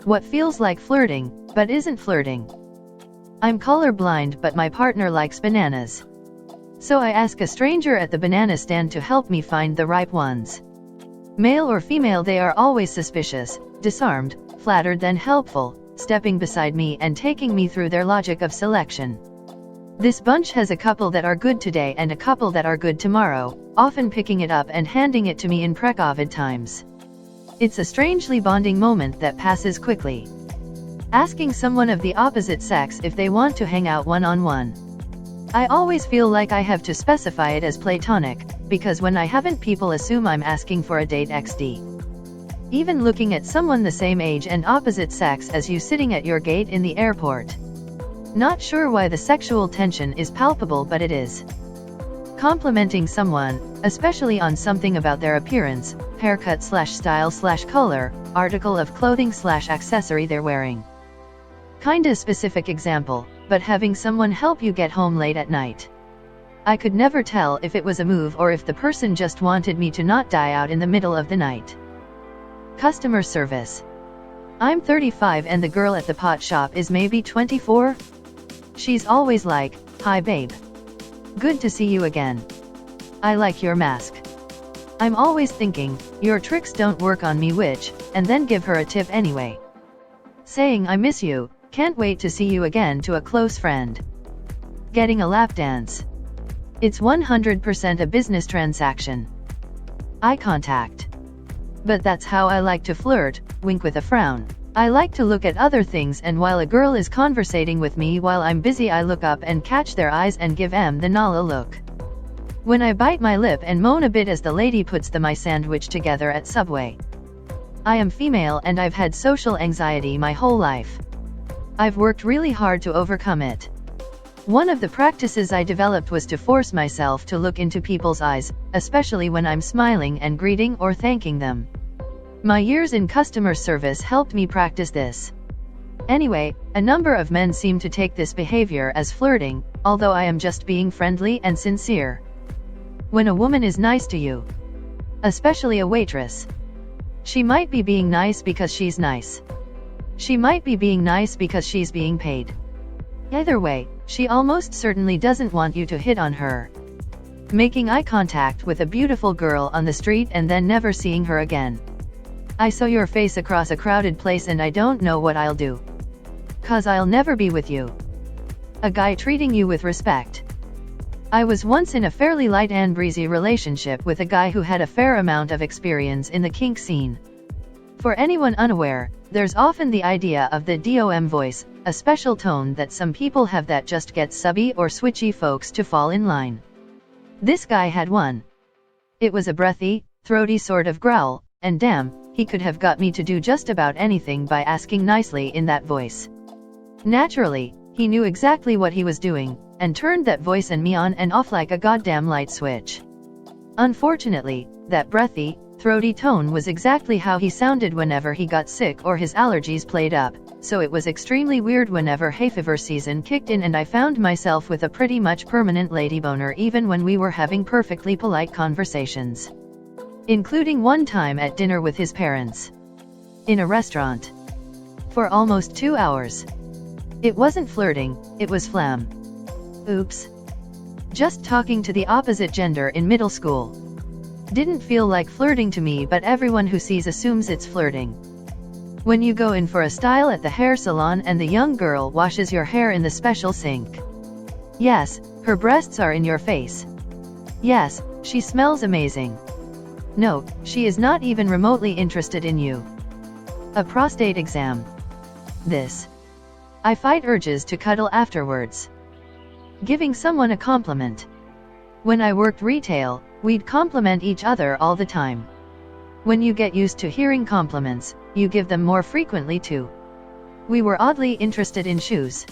What feels like flirting, but isn't flirting. I'm colorblind, but my partner likes bananas. So I ask a stranger at the banana stand to help me find the ripe ones. Male or female, they are always suspicious, disarmed, flattered, then helpful, stepping beside me and taking me through their logic of selection. This bunch has a couple that are good today and a couple that are good tomorrow, often picking it up and handing it to me in pre-COVID times. It's a strangely bonding moment that passes quickly. Asking someone of the opposite sex if they want to hang out one-on-one. I always feel like I have to specify it as platonic, because when I haven't, people assume I'm asking for a date XD. Even looking at someone the same age and opposite sex as you sitting at your gate in the airport. Not sure why the sexual tension is palpable, but it is. Complimenting someone, especially on something about their appearance, haircut/style/color, article of clothing/accessory they're wearing. Kinda specific example, but having someone help you get home late at night. I could never tell if it was a move or if the person just wanted me to not die out in the middle of the night. Customer service. I'm 35 and the girl at the pot shop is maybe 24. She's always like, "Hi babe. Good to see you again. I like your mask." I'm always thinking, your tricks don't work on me, and then give her a tip anyway. Saying I miss you, can't wait to see you again to a close friend. Getting a lap dance. It's 100% a business transaction. Eye contact. But that's how I like to flirt, wink with a frown. I like to look at other things, and while a girl is conversating with me while I'm busy, I look up and catch their eyes and give them the Nala look. When I bite my lip and moan a bit as the lady puts my sandwich together at Subway. I am female and I've had social anxiety my whole life. I've worked really hard to overcome it. One of the practices I developed was to force myself to look into people's eyes, especially when I'm smiling and greeting or thanking them. My years in customer service helped me practice this. Anyway, a number of men seem to take this behavior as flirting, although I am just being friendly and sincere. When a woman is nice to you, especially a waitress, she might be being nice because she's nice. She might be being nice because she's being paid. Either way, she almost certainly doesn't want you to hit on her. Making eye contact with a beautiful girl on the street and then never seeing her again. I saw your face across a crowded place and I don't know what I'll do. 'Cause I'll never be with you. A guy treating you with respect. I was once in a fairly light and breezy relationship with a guy who had a fair amount of experience in the kink scene. For anyone unaware, there's often the idea of the DOM voice, a special tone that some people have that just gets subby or switchy folks to fall in line. This guy had one. It was a breathy, throaty sort of growl, and damn, he could have got me to do just about anything by asking nicely in that voice. Naturally, he knew exactly what he was doing, and turned that voice and me on and off like a goddamn light switch. Unfortunately, that breathy, throaty tone was exactly how he sounded whenever he got sick or his allergies played up, so it was extremely weird whenever hay fever season kicked in and I found myself with a pretty much permanent lady boner even when we were having perfectly polite conversations. Including one time at dinner with his parents. In a restaurant. For almost 2 hours. It wasn't flirting, it was phlegm. Oops. Just talking to the opposite gender in middle school. Didn't feel like flirting to me, but everyone who sees assumes it's flirting. When you go in for a style at the hair salon and the young girl washes your hair in the special sink. Yes, her breasts are in your face. Yes, she smells amazing. No, she is not even remotely interested in you. A prostate exam. This. I fight urges to cuddle afterwards. Giving someone a compliment. When I worked retail, we'd compliment each other all the time. When you get used to hearing compliments, you give them more frequently too. We were oddly interested in shoes.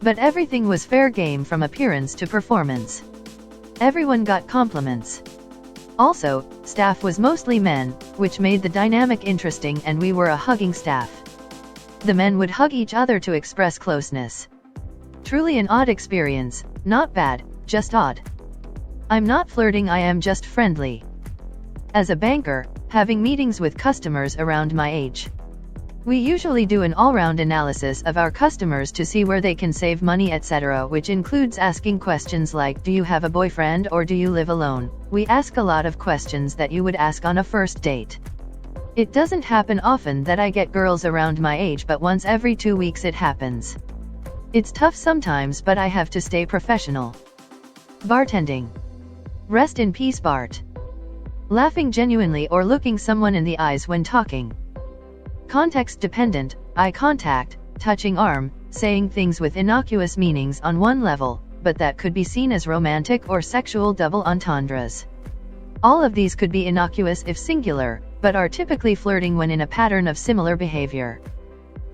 But everything was fair game from appearance to performance. Everyone got compliments. Also, staff was mostly men, which made the dynamic interesting, and we were a hugging staff. The men would hug each other to express closeness. Truly an odd experience, not bad, just odd. I'm not flirting, I am just friendly. As a banker, having meetings with customers around my age. We usually do an all-round analysis of our customers to see where they can save money, etc., which includes asking questions like, do you have a boyfriend or do you live alone? We ask a lot of questions that you would ask on a first date. It doesn't happen often that I get girls around my age, but once every 2 weeks it happens. It's tough sometimes, but I have to stay professional. Bartending. Rest in peace, Bart. Laughing genuinely or looking someone in the eyes when talking. Context dependent, eye contact, touching arm, saying things with innocuous meanings on one level, but that could be seen as romantic or sexual double entendres. All of these could be innocuous if singular, but are typically flirting when in a pattern of similar behavior.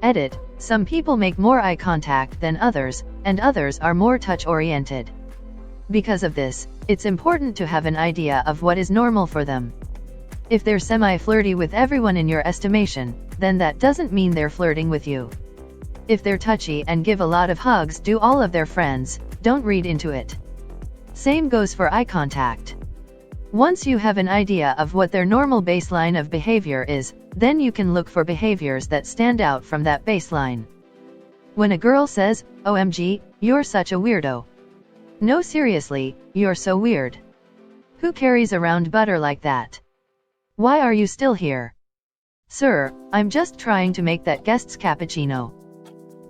Edit, some people make more eye contact than others, and others are more touch-oriented. Because of this, it's important to have an idea of what is normal for them. If they're semi-flirty with everyone in your estimation, then that doesn't mean they're flirting with you. If they're touchy and give a lot of hugs to all of their friends, don't read into it. Same goes for eye contact. Once you have an idea of what their normal baseline of behavior is, then you can look for behaviors that stand out from that baseline. When a girl says, "OMG, you're such a weirdo." No, seriously, you're so weird. Who carries around butter like that? Why are you still here? Sir, I'm just trying to make that guest's cappuccino.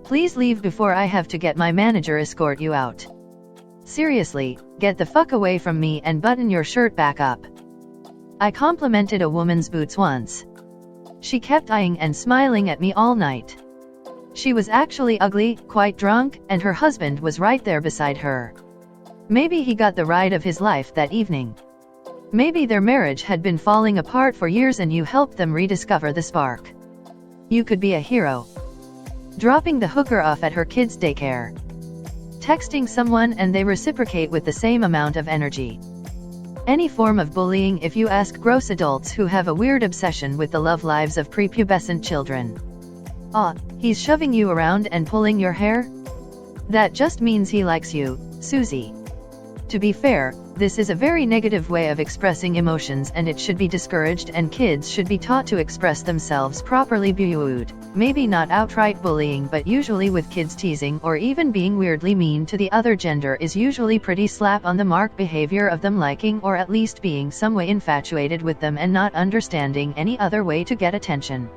Please leave before I have to get my manager escort you out. Seriously, get the fuck away from me and button your shirt back up. I complimented a woman's boots once. She kept eyeing and smiling at me all night. She was actually ugly, quite drunk, and her husband was right there beside her. Maybe he got the ride of his life that evening. Maybe their marriage had been falling apart for years and you helped them rediscover the spark. You could be a hero. Dropping the hooker off at her kids' daycare. Texting someone and they reciprocate with the same amount of energy. Any form of bullying if you ask gross adults who have a weird obsession with the love lives of prepubescent children. He's shoving you around and pulling your hair? That just means he likes you, Susie. To be fair, this is a very negative way of expressing emotions and it should be discouraged, and kids should be taught to express themselves properly. Maybe not outright bullying, but usually with kids teasing or even being weirdly mean to the other gender is usually pretty slap on the mark behavior of them liking or at least being some way infatuated with them and not understanding any other way to get attention.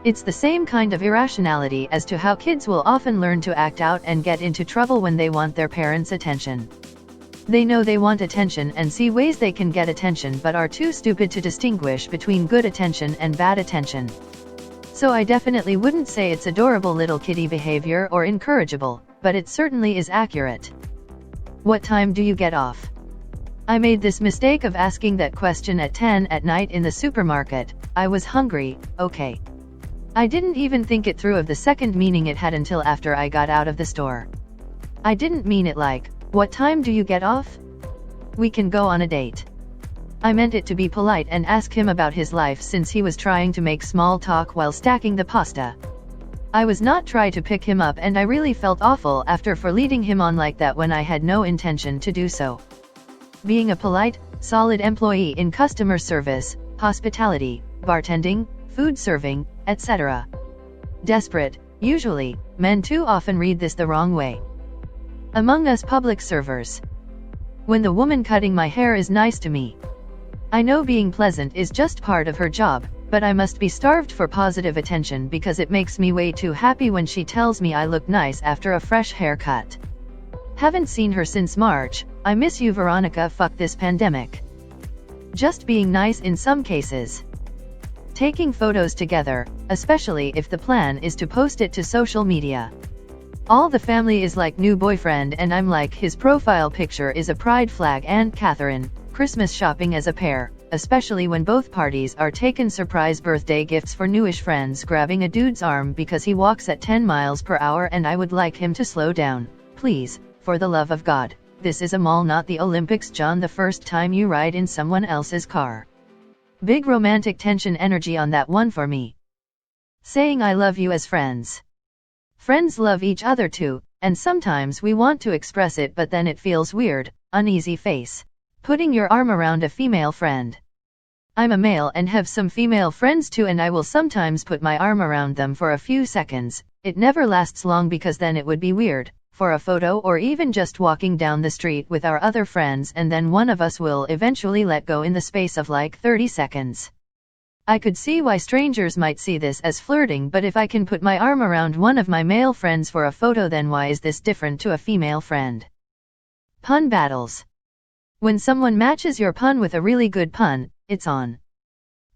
It's the same kind of irrationality as to how kids will often learn to act out and get into trouble when they want their parents' attention. They know they want attention and see ways they can get attention but are too stupid to distinguish between good attention and bad attention. So I definitely wouldn't say it's adorable little kitty behavior or encourageable, but it certainly is accurate. What time do you get off? I made this mistake of asking that question at 10 at night in the supermarket. I was hungry, okay. I didn't even think it through of the second meaning it had until after I got out of the store. I didn't mean it like, what time do you get off? We can go on a date. I meant it to be polite and ask him about his life since he was trying to make small talk while stacking the pasta. I was not trying to pick him up and I really felt awful after for leading him on like that when I had no intention to do so. Being a polite, solid employee in customer service, hospitality, bartending, food serving, etc. Desperate, usually, men too often read this the wrong way. Among us public servers. When the woman cutting my hair is nice to me. I know being pleasant is just part of her job, but I must be starved for positive attention because it makes me way too happy when she tells me I look nice after a fresh haircut. Haven't seen her since March. I miss you, Veronica. Fuck this pandemic. Just being nice in some cases. Taking photos together, especially if the plan is to post it to social media. All the family is like new boyfriend and I'm like his profile picture is a pride flag and Catherine, Christmas shopping as a pair, especially when both parties are taking surprise birthday gifts for newish friends, grabbing a dude's arm because he walks at 10 miles per hour and I would like him to slow down. Please, for the love of God, this is a mall, not the Olympics, John. The first time you ride in someone else's car. Big romantic tension energy on that one for me. Saying I love you as friends. Friends love each other too, and sometimes we want to express it but then it feels weird, uneasy face. Putting your arm around a female friend. I'm a male and have some female friends too, and I will sometimes put my arm around them for a few seconds. It never lasts long because then it would be weird, for a photo or even just walking down the street with our other friends, and then one of us will eventually let go in the space of like 30 seconds. I could see why strangers might see this as flirting, but if I can put my arm around one of my male friends for a photo, then why is this different to a female friend? Pun battles. When someone matches your pun with a really good pun, it's on.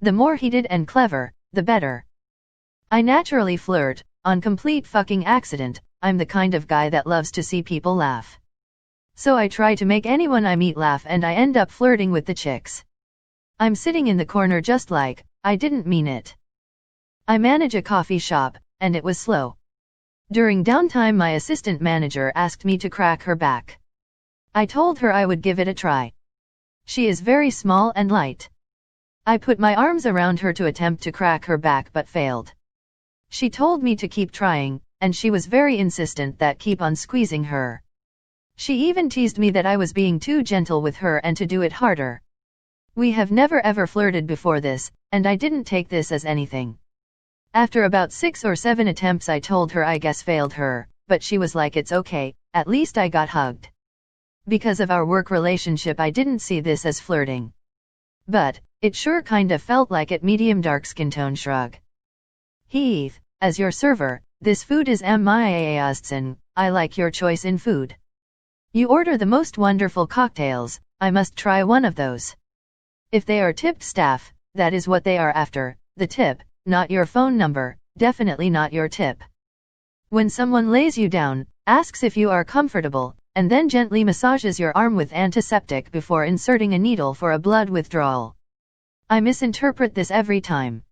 The more heated and clever, the better. I naturally flirt, on complete fucking accident. I'm the kind of guy that loves to see people laugh. So I try to make anyone I meet laugh, and I end up flirting with the chicks. I'm sitting in the corner just like, I didn't mean it. I manage a coffee shop, and it was slow. During downtime, my assistant manager asked me to crack her back. I told her I would give it a try. She is very small and light. I put my arms around her to attempt to crack her back but failed. She told me to keep trying, and she was very insistent that keep on squeezing her. She even teased me that I was being too gentle with her and to do it harder. We have never ever flirted before this, and I didn't take this as anything. After about 6 or 7 attempts, I told her I guess failed her, but she was like, it's okay, at least I got hugged. Because of our work relationship, I didn't see this as flirting. But it sure kinda felt like it. Medium dark skin tone shrug. Heath, as your server, this food is amazing. I like your choice in food. You order the most wonderful cocktails. I must try one of those. If they are tipped staff, that is what they are after, the tip, not your phone number, definitely not your tip. When someone lays you down, asks if you are comfortable, and then gently massages your arm with antiseptic before inserting a needle for a blood withdrawal. I misinterpret this every time.